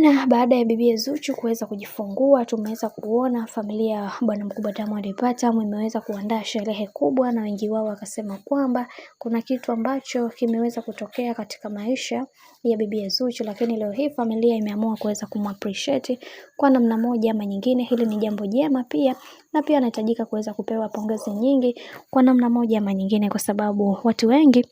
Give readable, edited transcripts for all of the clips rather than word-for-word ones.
Bwana, baada ya bibi Zuchu kuweza kujifungua, tumeweza kuona familia ya bwana mkubwa Diamond Platnumz imeweza kuandaa sherehe kubwa, na wengi wao wakasema kwamba kuna kitu ambacho kimeweza kutokea katika maisha ya bibi Zuchu, lakini leo hii familia imeamua kuweza kumappreciate kwa namna moja ama nyingine. Hili ni jambo jema pia, na pia anahitajika kuweza kupewa pongezi nyingi kwa namna moja ama nyingine, kwa sababu watu wengi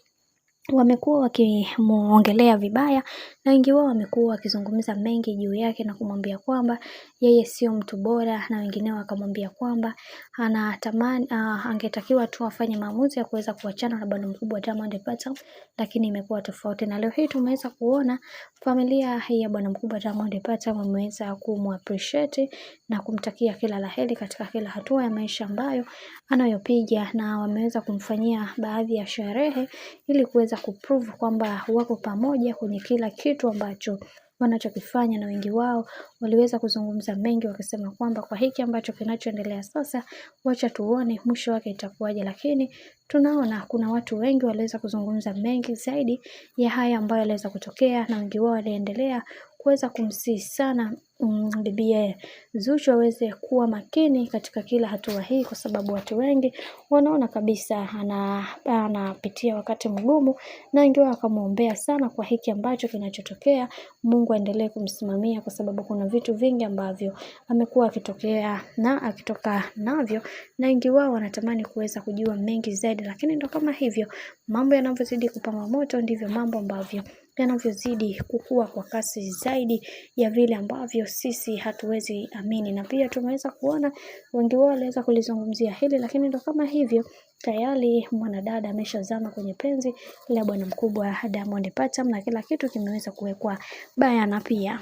wamekuwa wakimuongelea vibaya, na wengi wao wamekuwa wakizungumza mengi juu yake na kumwambia kwamba yeye sio mtu bora, na wengineo wakamwambia kwamba anatamani angetakiwa tu afanye maamuzi ya kuweza kuachana na bwana mkubwa Diamond Platnumz, lakini imekuwa tofauti. Na leo hii tumeweza kuona familia ya bwana mkubwa Diamond Platnumz wameweza kumappreciate na kumtakia kila laheri katika kila hatua ya maisha ambayo anayopiga, na wameweza kumfanyia baadhi ya sherehe ili kuweza kuprove kwamba wako pamoja kwenye kila kitu ambacho wanachokifanya. Na wengi wao waliweza kuzungumza mengi wakisema kwamba kwa hiki ambacho kinachoendelea sasa, wacha tuone mwisho wake itakuwaje. Lakini tunaona kuna watu wengi waliweza kuzungumza mengi zaidi ya haya ambayo yaliweza kutokea, na wengi wao waliendelea kuweza kumsihi sana bibi Zuchu aweze kuwa makini katika kila hatua hii, kwa sababu watu wengi wanaona kabisa anapitia wakati mgumu, na wengi wao wakamuombea sana kwa hiki ambacho kinachotokea. Mungu aendelee kumsimamia, kwa sababu kuna vitu vingi ambavyo amekuwa akitokea na akitoka navyo, na wengi wao wanatamani kuweza kujua mengi zaidi. Lakini ndo kama hivyo, mambo yanavyozidi kupamba moto ndivyo mambo ambavyo yanavyozidi kukua kwa kasi zaidi ya vile ambavyo sisi hatuwezi amini. Na pia tumeweza kuona wengi wao waliweza kulizungumzia hili, lakini ndo kama hivyo tayari mwanadada ameshazama kwenye penzi la bwana mkubwa Diamond Platnumz, na kila kitu kimeweza kuwekwa bayana pia.